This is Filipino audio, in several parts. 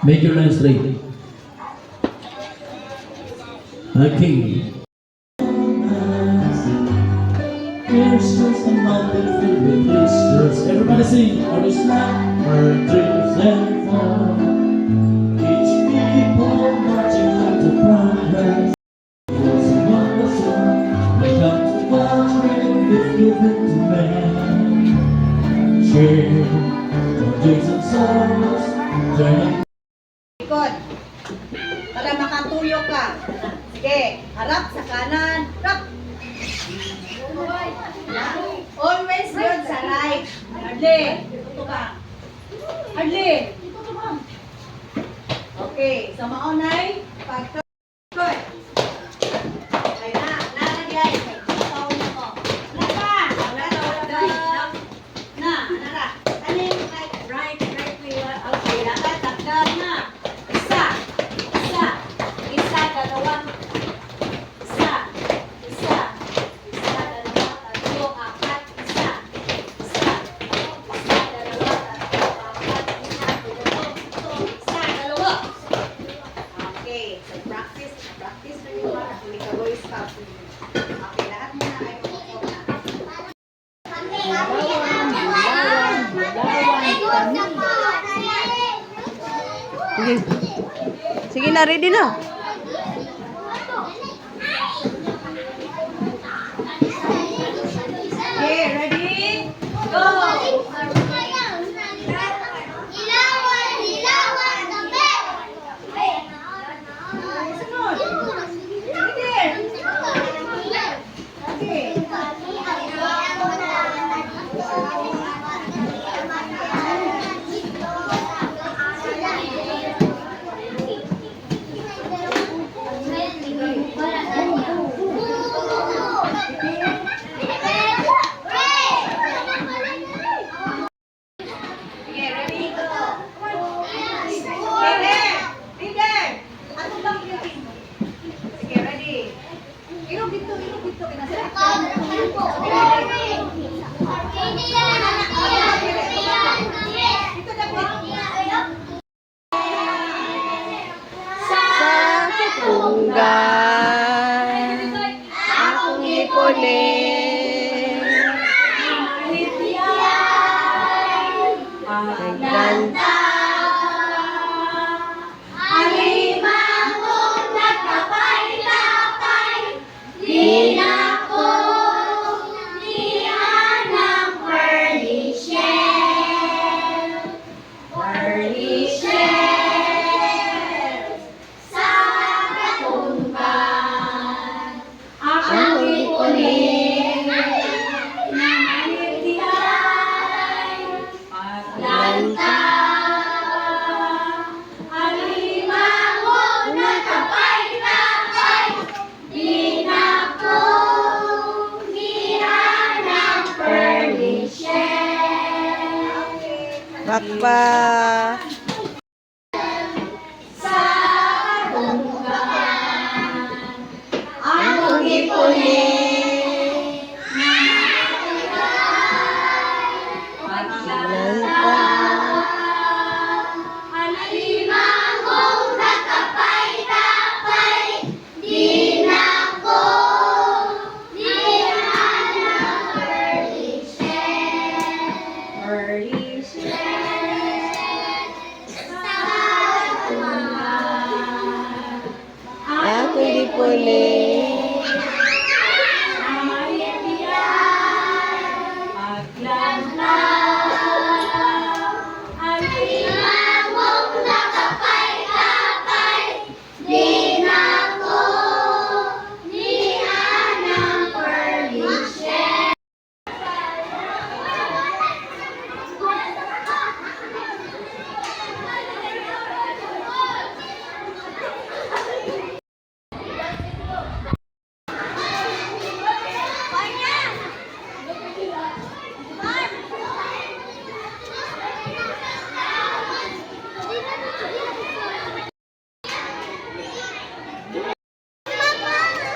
Make your line straight. Okay. Christmas and mountain filled with blisters. Everybody sing. Our Islam, our dreams and fall. Each people marching out to progress. Was a wonderful. We come to watch when it's given to man. Share the joys and sorrows. Join Likod. Para makatuyo ka. Sige, harap sa kanan. Harap. Always yun sa right. Hardly. Tuto ka. Hardly. Okay. Sa maunay. Pagka-good. Ay na. Nalagay. Pagkataw na ko. Naka. Na. Nara. Tanim. Right. Okay. Lakad. Takdad na. Isa. Dalawa. Isa. Dalawa, tatlo, apat. Isa. Dalawa, tatlo, apat. Isa, dalawa. Okay. So, practice na yung mga. Hindi ka voice stop. Okay, lahat muna ay umupo na. Sige. Sige na, ready na. Okay, ready? Go! Sunod. Okay. Okay, ready? Go! Leader! Ano bang ilagay mo? Sige, ready? Ilog dito. Dito dapat. Sa katunggan, akong ipunin. Naglanta. Bakpa. Akong ipunin. Naglanta. Akong ipunin.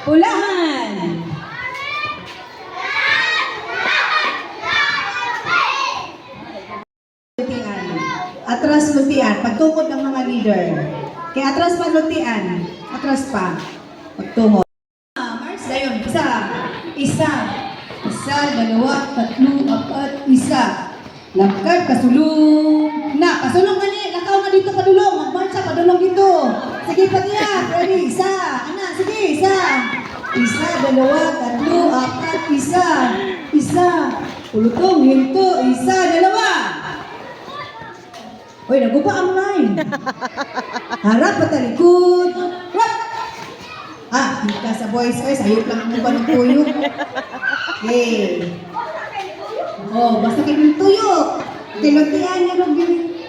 Pulahan. Atras muntian. Pagtukod ng mga leader. Kaya atras pa lutian. Atras pa. Pagtungo. Mars, dayon. Isa. Isa. Isa, dalawa, tatlo, apat, isa. Langkad, kasulong. Na, kasulong ka ni. Lakaw nga dito, padulong. Magmarcha, padulong dito. Sige, patiyak. Ready, isa. Ana, sige, isa. Isa, dalawa, tatlo, apat, isa. Isa. Pulutong, hinto, isa, dalawa. Uy, nagupa ang line. Harap, patalikod. Rap! Ah, hindi ka sa voice. Ay, sayop lang ang mukha ng tuyok. Okay. Oh, basta kayo ng tuyok. Tilutian niya nung gini.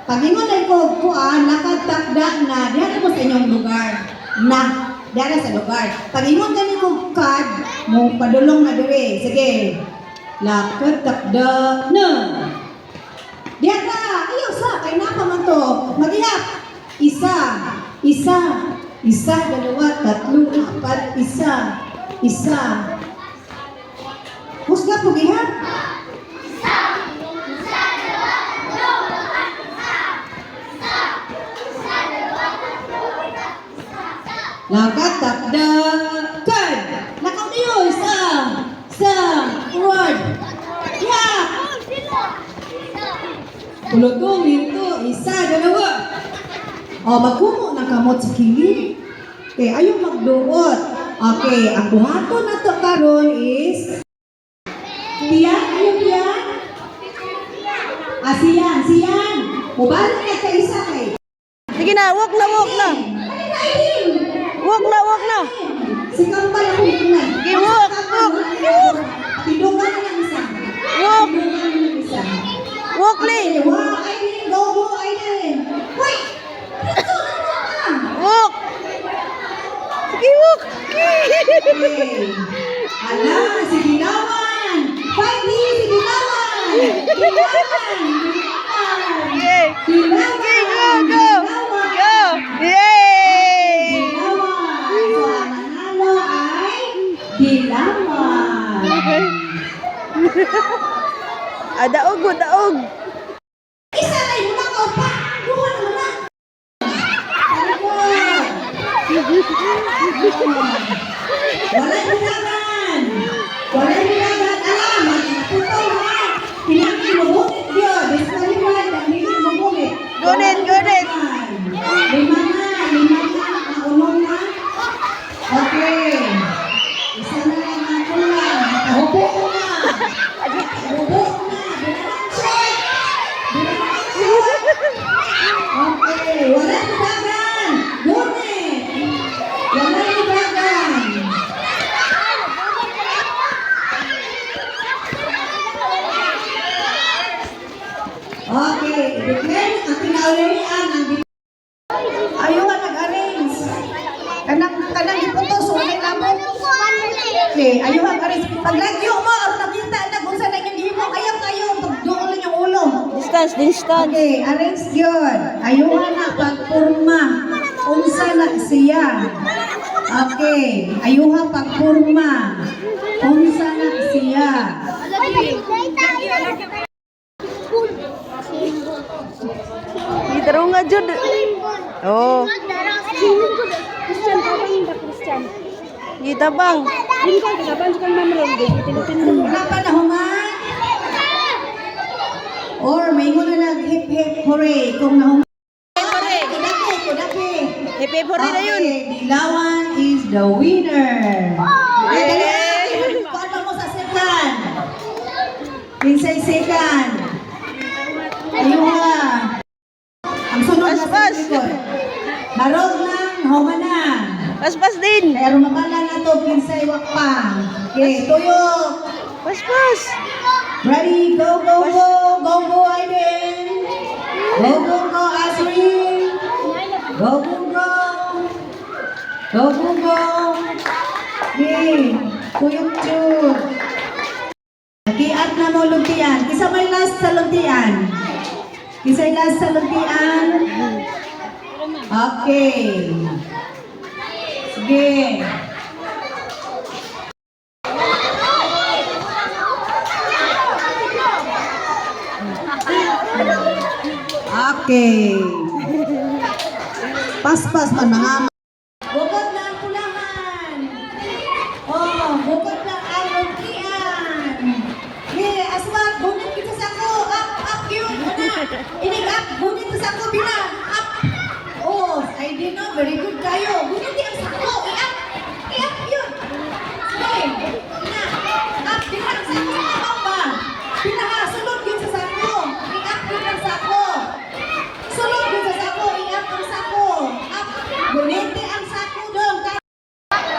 Pag-ingon ay ko, nakatagda na, diyan mo sa inyong lugar. Na, diyan sa lugar. Pag-ingon ka niyo kad, mo padulong na diri. Sige. Lakad takda na. Diyan ka. Ayaw sa, kay napa man to. Mag-iyak. Isa. Isa. Isa, dalawa, tatlo, apat, isa. Isa. Husga po, gihan. Lakad, takdakan. Lakaw niyo, isa. Isa. Forward. Yeah. Tulutong, ito. Isa, dalawa. O, magkumo na kamot sa kilid. Okay, ayaw magduot. Okay, ang buhaton na to karon is tiyan, ayaw tiyan. Siyan, siyan. Mubalik na ka isa kay. Sige na, walk na, walk na. Walk na, walk na. Si Kambal ako na. Sige, walk, walk. Tidungan na ng isa. Walk. Tidungan na ng isa. Walk, Ling. Wow, Aiden, go, Aiden. Wait! Ito, Walk. Sige, walk. okay. Ala, si Gilawan. Fight me, si Gilawan. Gilawan. Okay. Gilawan. Okay, go, go. Go. Yay! Gilawan. So, ang nanalo ay Gilawan. Daog mo, daog. Isa na yung mga pa. Duha naman na. Walay bilagan. Walay bilagan. Alam, magputol ha. Pinaki mo bukit yun. Disqualified. Hindi mo bukit. Gunit, gunit. Lima na. Lima na. Nakulong na. Okay. Isa na lang ang kulang. Nakahubo ko na. Nakahubo ko na. Check. Okay. Walay bilagan. Gunit. Walay bilagan. Okay, declare ang pinaulirian ang ayaw nga nag-arrange. Kanang iputos, wala lamang. Okay, ayaw nga nag-arrange. Pag lagyo mo, or nakita na kung saan na inyong himo, ayaw kayo, doon lang yung ulo. Distance, distance. Okay, arrange yun. Ayaw nga na pagpurma. Unsa na siya. Okay, ayaw nga pagpurma. Unsa na siya. Gitaro nga, Jud. Oh. Gita bang. Wala pa na human? Or may mo na nag-hip hip hooray kung nahuman. Kudaki, kudaki. Happy birthday na yun. Okay, Dilawan is the winner. Ay, dali. Yay! Kuha mo sa second. Kinsay second. Ayun nga. Ang sunod na Pas, pas. sa likod. Harog lang, human na. Paspas din. Kaya rumabala na to, kinsay wakpang. Okay, tuyok. Paspas. Ready, go, go, go. Go, go, Aiden. Go, go, go, Asrin. Go, go, go. Go, go, go. Okay, tuyok chud. Nagiat na mo luntian. Kisa may last sa luntian. Kisay last sa luntian. Okay. Sige. Okay. Paspas man mga ama. Bukod na ang pulahan. Oh, bukod na ang luntian. Yeah, aswat, gunit kita sa ko. Up, yun. Una. Inig up, gunit sa ko, bila. Up. Oh, I did know, very good kayo. Gunit ang sa ko. I-up yun. Sige. Ina. Up, bila ang sa ko. Up ba? Pinaha, sulod yun sa sako. I-up yun ang sako. Sulod yun sa sako. I-up ang sako. Up. Guniti ang sako dong.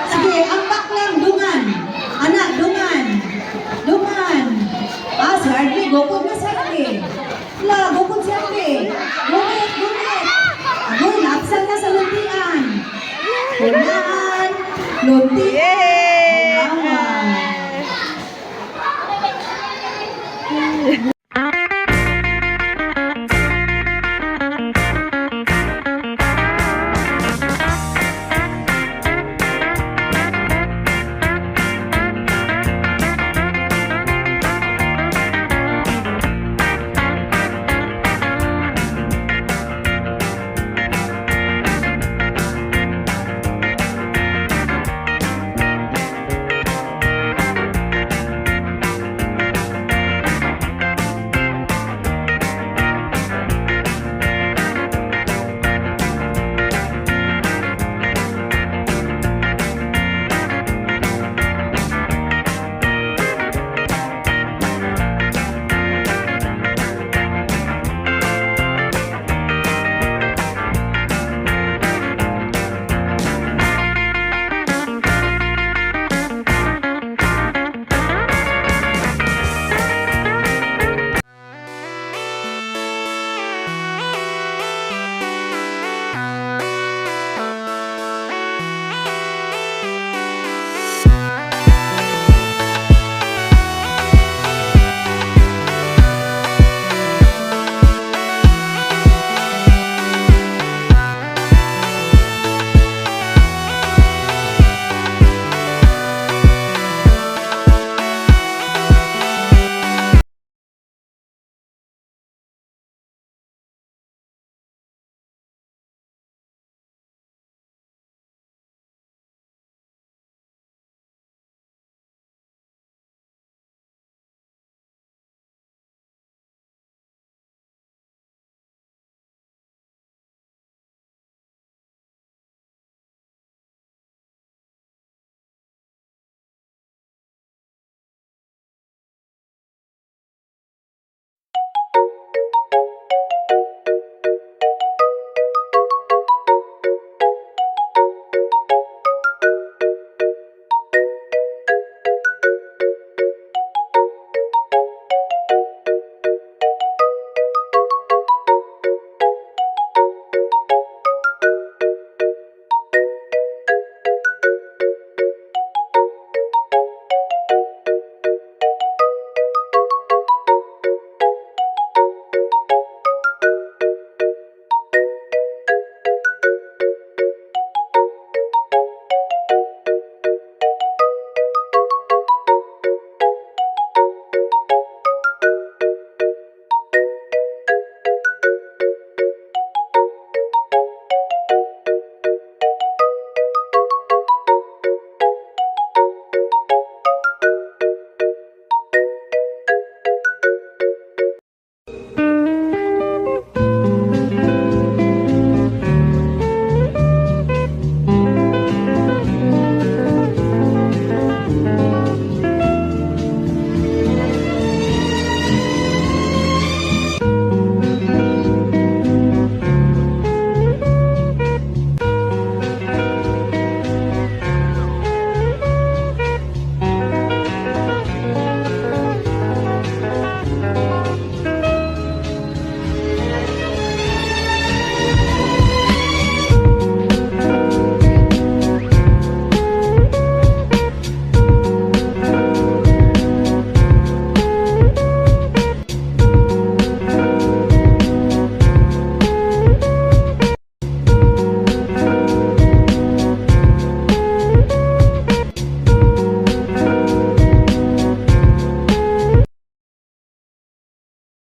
Sige, ang baklang dungan. Anak, dungan. Dungan. Ah, si Hardly. Gopod na si Hardly. La, gopod si Hardly. Gunit. Agoy, napsal na sa luntian. Pulaan. Luntian. Awan.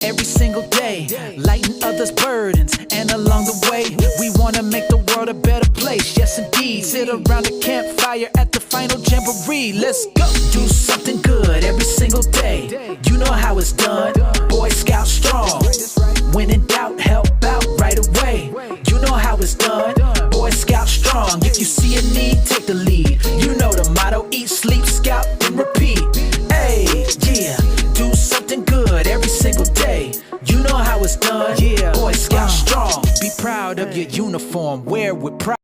every single day, lighten others' burdens, and along the way, we wanna make the world place, yes indeed. Sit around the campfire at the final jamboree. Let's go. Do something good every single day. You know how it's done. Boy Scout strong. When in doubt, help out right away. You know how it's done. Boy Scout strong. If you see a need, take the lead. You know the motto: eat, sleep, scout, and repeat. Hey, yeah. Do something good every single day. You know how it's done. Yeah. Boy Scout strong. Be proud of your uniform. Wear with pride.